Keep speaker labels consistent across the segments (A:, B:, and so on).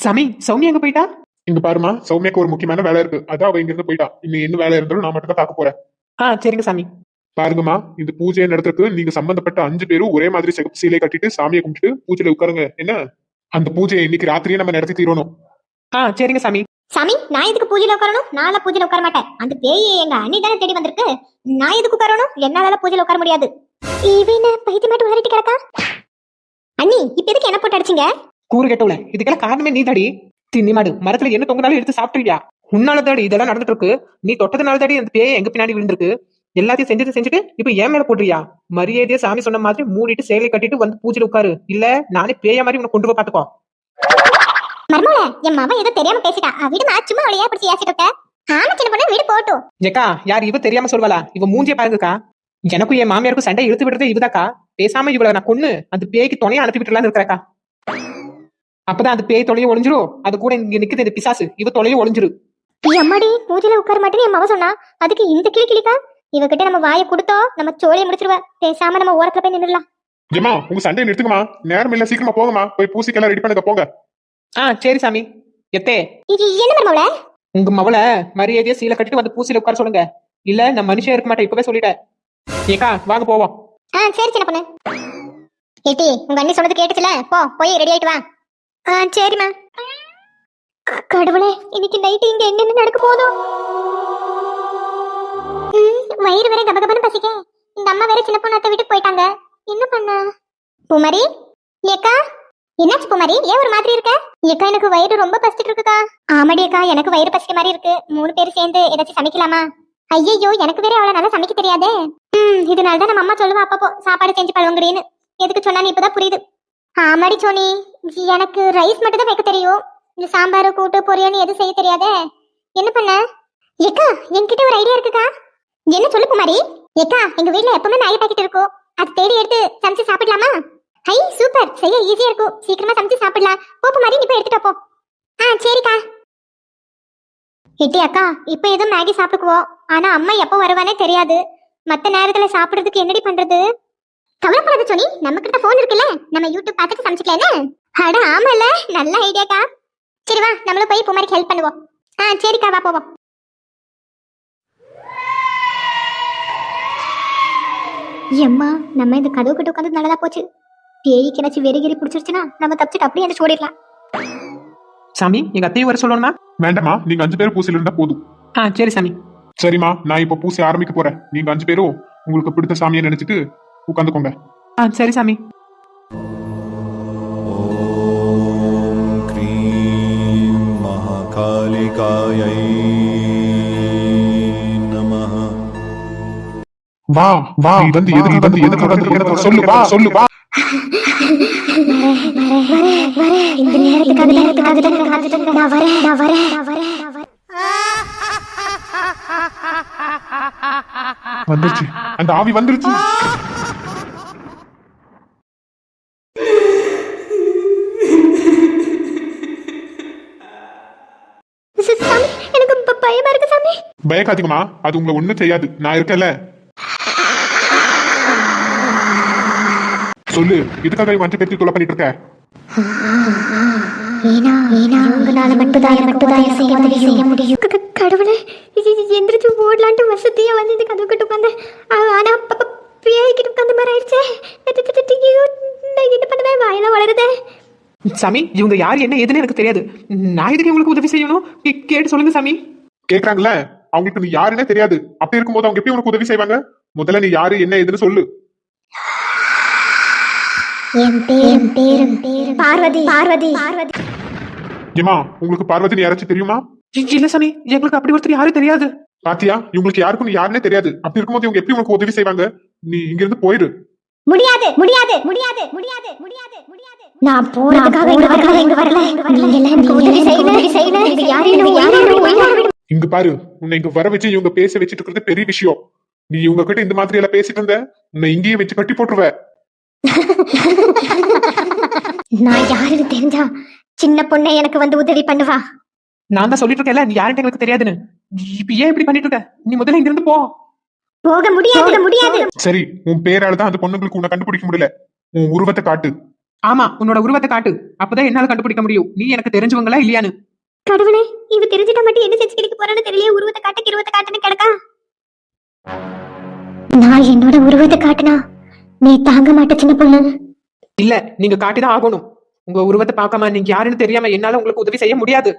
A: சாமி, சௌமியா எங்க போயிட்டா?
B: இங்க பாருமா, சௌமியாக்கு ஒரு முக்கியமான வேலை இருக்கு. அதான் அவ இங்க இருந்து போயிட்டா. இன்னும் என்ன வேலை இருந்தாலும் நான் மட்டும் தான் பார்க்க போறேன்.
A: சரிங்க சாமி.
B: பாருங்கம்மா, இந்த பூஜையை நடத்துறதுக்கு நீங்க சம்பந்தப்பட்ட 5 பேரும் ஒரே மாதிரி சிகப்பு சீலை கட்டிட்டு சாமியை கும்பிட்டு பூஜையில உட்காருங்க. என்ன, அந்த பூஜையை இன்னைக்கு ராத்திரியே நம்ம நடத்தி தீரணும்.
A: சரிங்க சாமி.
C: சாமி, நான் எதுக்கு பூஜையில உட்காரணும்? நாள பூஜையில உட்கார மாட்டேன். அந்த பேய் எங்க அண்ணி தானே தேடி வந்திருக்கு. நான் எதுக்கு உட்காரணும்? என்னால பூஜையில உட்கார முடியாது. இவன பைத்தியமாட்டு உளறிட்டு கிடக்கா. அண்ணி, இப்ப எதுக்கு என்ன போட்டு அடிச்சீங்க?
A: கூறு கேட்டவுல இதுக்கெல்லாம் காரணமே நீ தாடி. தின்னிமாடு மரத்துல என்ன தொங்கினாலும் எடுத்து சாப்பிட்டுருவியா? உன்னால தாடி இதெல்லாம் நடந்துட்டு இருக்கு. நீ தொட்டதுனால தாடி அந்த பேய் எங்க பின்னாடி விழுந்திருக்கு. எல்லாத்தையும் செஞ்சுட்டு இப்ப ஏன் மேல போட்டுறியா? மரியாதையா சாமி சொன்ன மாதிரி மூடிட்டு சேலை கட்டிட்டு வந்து பூஜையில உட்காரு. இல்ல நானே பேய மாதிரி உன்னை கொண்டு போய் பாத்துக்கோ.
C: மர்மோல, என் மவன் ஏதோ தெரியாம பேசிட்டா. விடுமா, சும்மா அவளையா பிடிச்சி ஏசிட்டு இருக்க. ஆமா சின்ன பொண்ணு, வீடு போட்டும்.
A: ஏக்கா, யார் இவ தெரியாம சொல்வாளா? இவ மூஞ்சிய பாருங்கக்கா. எனக்கும் என் மாமியாருக்கும் சண்டை இழுத்து விடுறதே இவதாக்கா. பேசாம இவளை நான் கொன்னு அந்த பேய்க்கு துணையா அனுப்பி விட்டுலான்னு இருக்கிறக்கா. அப்பதான் அந்த பேய் தொலையும் ஒளிஞ்சிரும். அது கூட இங்க நிக்குது இந்த பிசாசு. இவ தொலையும் ஒளிஞ்சிரு.
C: அம்மாடி, பூஜையில உட்கார மாட்டேன்னு என் மவ சொன்னா. அதுக்கு இந்த கிளி கிளிக்கா? இவகிட்ட நம்ம வாயை கொடுத்தோம், நம்ம சோழியை முடிச்சிருவா. பேசாம நம்ம ஓரத்துல போய் நின்னுடலாம்.
B: ஜெமா, உங்க சண்டையை நிறுத்துக்குமா. நேரம் இல்ல, சீக்கிரமா போங்கம்மா. போய் பூசிக்கெல்லாம் ரெடி பண்ணுங்க, போங்க.
A: சரி சாமி. எத்தே,
C: என்ன மர்மோல?
A: உங்க மவள மரியாதையா சீலை கட்டிட்டு வந்து பூசில உட்கார சொல்லுங்க. இல்ல நான் மனுஷன் இருக்க மாட்டேன், இப்பவே சொல்லிட்டேன். ஏக்கா, வாங்க போவோம்.
C: சரி சின்ன பொண்ணு. ஏட்டி, உங்க அண்ணி சொன்னது கேட்டுச்சுல? போய் ரெடி ஆயிட்டு வா. சரிம்மா. கடவுளே, இன்னைக்கு நைட்டு இங்க என்னென்ன நடக்க போதோ? வயிறு வேற கபகபன்னு பசிக்க. இந்த அம்மா வேற சின்ன பொண்ணு அத்தை வீட்டுக்கு போயிட்டாங்க. என்ன பண்ண? பூமாரி, ஏக்கா, என்னாச்சு பூமாரி? ஏன் ஒரு மாதிரி இருக்க? ஏக்கா, எனக்கு வயிறு ரொம்ப பசிச்சிட்டு இருக்குக்கா. ஆமாடி அக்கா, எனக்கு வயிறு பசிக்க மாதிரி இருக்கு. 3 பேர் சேர்ந்து ஏதாச்சும் சமைக்கலாமா? ஐயோ, எனக்கு வேற அவ்வளவு நல்லா சமைக்க தெரியாதே. இதனாலதான் நம்ம அம்மா சொல்லுவா அப்பப்போ சாப்பாடு செஞ்சு பழவங்கடின்னு. எதுக்கு சொன்னான்னு இப்பதான் புரியுது. ஆமாடி சோனி, எனக்கு ரைஸ் மட்டும் தான் வைக்க தெரியும். இந்த சாம்பார், கூட்டு, பொரியல் எதுவும் செய்ய தெரியாதே. என்ன பண்ண? ஏக்கா, என்கிட்ட ஒரு ஐடியா இருக்குக்கா. என்ன சொல்லு குமாரி? ஏக்கா, எங்க வீட்ல எப்பவுமே மேகி பாக்கெட் இருக்கும். அது தேடி எடுத்து சமைச்சு சாப்பிடலாமா? ஹை, சூப்பர், செய்ய ஈஸியா இருக்கும். சீக்கிரமா சமைச்சு சாப்பிடலாம். போப்பு மாதிரி நீ போய் எடுத்துட்டு போ. சரிக்கா. எட்டி அக்கா, இப்ப ஏதோ மேகி சாப்பிட்டுக்குவோம். ஆனா அம்மா எப்போ வருவானே தெரியாது. மத்த நேரத்துல சாப்பிடுறதுக்கு என்னடி பண்றது? கவலைப்படாத சோனி, நம்ம கிட்ட போன் இருக்குல்ல. நம்ம யூடியூப் பார்த்துட்டு சமைச்சுக்கலாம். அட ஆமால, நல்ல ஐடியாக்கா. சரி வா, நம்மளும் போய் பூமாரிக்கு ஹெல்ப் பண்ணுவோம். சரிக்கா, வா போவோம். எம்மா, நம்ம இந்த கதவு கிட்ட உட்காந்து நல்லதா போச்சு. பேய்க்கு ஏதாச்சும் வெறிகிரி பிடிச்சிருச்சுன்னா நம்ம தப்பிச்சுட்டு அப்படியே அந்த ஓடிடலாம்.
A: சாமி, எங்க அத்தையும் வர சொல்லணுமா?
B: வேண்டாமா, நீங்க 5 பேர் பூசில இருந்தா போதும்.
A: சரி சாமி.
B: சரிம்மா, நான் இப்ப பூசி ஆரம்பிக்க போறேன். நீங்க 5 பேரும் உங்களுக்கு பிடித்த சாமியை நினைச்சிட்டு உட்காந்துக்கோங்க.
A: சரி சாமி.
D: ஓம் க்ரீம் மகாகாலிகாயை நமஹ.
B: வா வா, வந்து எதுக்கு சொல்லு, வா சொல்லு, வா.
C: இந்த நேரத்துக்காக நான் வரேன்.
B: வந்துருச்சு, அந்த ஆவி வந்துருச்சு.
C: சாமி, எனக்கு பயமா இருக்கு சாமி.
B: பயக்காதீங்கம்மா, அது உங்களை ஒண்ணும் செய்யாது. நான் இருக்கேன்ல. சொல்லு, இதுக்காக 5 பேருக்கு தொலை பண்ணிட்டு இருக்க?
C: உங்களால மட்டும்தான் செய்ய முடியும். கடவுளே, எந்திரிச்சு ஓடலான்ட்டு வசதியா வந்து இந்த கதவு கிட்ட உட்காந்து. ஆனா பேய்கிட்ட உட்காந்து மாதிரி ஆயிடுச்சே. என்ன பண்ணுவேன்? வாயெல்லாம் வளருதே.
A: சாமி, இவங்க யாரு என்ன ஏதுன்னு எனக்கு தெரியாது. நான் எதுக்கு உங்களுக்கு உதவி செய்யணும்? கேட்டு சொல்லுங்க சாமி.
B: கேக்குறாங்கல்ல, அவங்களுக்கு நீ யாருன்னே தெரியாது. அப்படி இருக்கும்போது அவங்க எப்படி உனக்கு உதவி செய்வாங்க? முதல்ல நீ யாரு என்ன ஏதுன்னு சொல்லு.
C: என் பேரு பார்வதி.
B: ஏமா, உங்களுக்கு பார்வதி யாராச்சும் தெரியுமா?
A: இல்ல சாமி, எங்களுக்கு அப்படி ஒருத்தர் யாரும் தெரியாது.
B: பாத்தியா, இவங்களுக்கு யாருக்கும் நீ யாருன்னே தெரியாது. அப்படி இருக்கும்போது இவங்க எப்படி உனக்கு உதவி செய்வாங்க? நீ இங்க இருந்து போயிரு.
C: முடியாது. நான் போறதுக்காக இங்க வரல. நீங்க எல்லாம் உதவி செய்யணும். இது யாரையும்
B: இங்க பாரு, உன்னை இங்க வர வச்சு இவங்க பேச வச்சுட்டு இருக்கிறது பெரிய விஷயம். நீ இவங்க கிட்ட இந்த மாதிரி எல்லாம் பேசிட்டு இருந்த, உன்னை இங்கேயே வச்சு கட்டி போட்டுருவ.
C: நான் யாருன்னு தெரிஞ்சா சின்ன பொண்ணை எனக்கு வந்து உதவி பண்ணுவா.
A: நான் தான் சொல்லிட்டு இருக்கேன்ல, நீ யாருன்னு எங்களுக்கு தெரியாதுன்னு. இப்ப ஏன் இப்படி பண்ணிட்டு இருக்க? நீ முதல்ல இங்க இருந்து போ.
C: போக முடியாது.
B: சரி, உன் பேரால தான் அந்த பொண்ணுங்களுக்கு உன்னை கண்டுபிடிக்க முடியல. உன் உருவத்தை காட்டு.
A: ஆமா, உன்னோட உருவத்தை காட்டு. அப்பதான் என்னால கண்டுபிடிக்க முடியும் நீ எனக்கு தெரிஞ்சவங்களா இல்லையான்னு.
C: கடவுளே, இவ தெரிஞ்சிட்டா மட்டும் என்ன செஞ்சு கிடைக்க போறான்னு தெரியல. உருவத்தை காட்டுன்னு கிடக்கா. நான் என்னோட உருவத்தை காட்டினா நீ தாங்க மாட்ட சின்ன பொண்ணு.
A: இல்ல, நீங்க காட்டிதான் ஆகணும். உங்க உருவத்தை பார்க்காம நீங்க யாருன்னு தெரியாம என்னால உங்களுக்கு உதவி செய்ய முடியாது.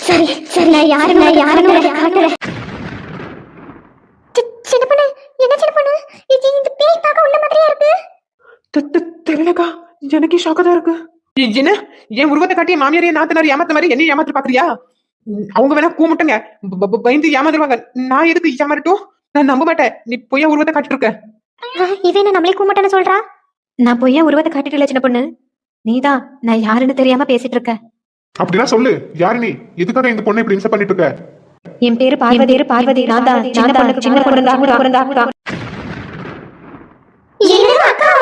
C: சரி சரி, நான் யாருன்னு காட்டுறேன். சின்ன பொண்ணு, என்ன சின்ன பொண்ணு, இந்த பேய் பார்க்க உள்ள மாதிரியா இருக்கு.
A: தெரியலக்கா, எனக்கு ஷாக்கா தான் இருக்கு. என்ன, என் உருவத்தை காட்டி மாமியாரையே நாத்தனார் ஏமாத்த மாதிரி என்ன ஏமாத்து பாக்குறியா? அவங்க வேணா கூமுட்டுங்க, பயந்து ஏமாந்துருவாங்க. நான் எதுக்கு ஏமாறட்டும்? நான் நம்ப மாட்டேன். நீ பொய்யா உருவத்தை காட்டிட்டு இருக்க.
C: இவன் நம்மளே கூமட்டன்னு சொல்றா.
E: நான் பொய்யா உருவத்தை காட்டிட்டு இல்ல சின்ன பொண்ணு, நீதான் நான் யாருன்னு தெரியாம பேசிட்டு இருக்க.
B: அப்படின்னா சொல்லு, யாரு நீ? எதுக்காக இந்த பொண்ணை இப்படி இன்சல்ட் பண்ணிட்டு இருக்க?
E: என் பேரு பார்வதி. நான் தான் சின்ன பொண்ணு தான்.
C: அக்கா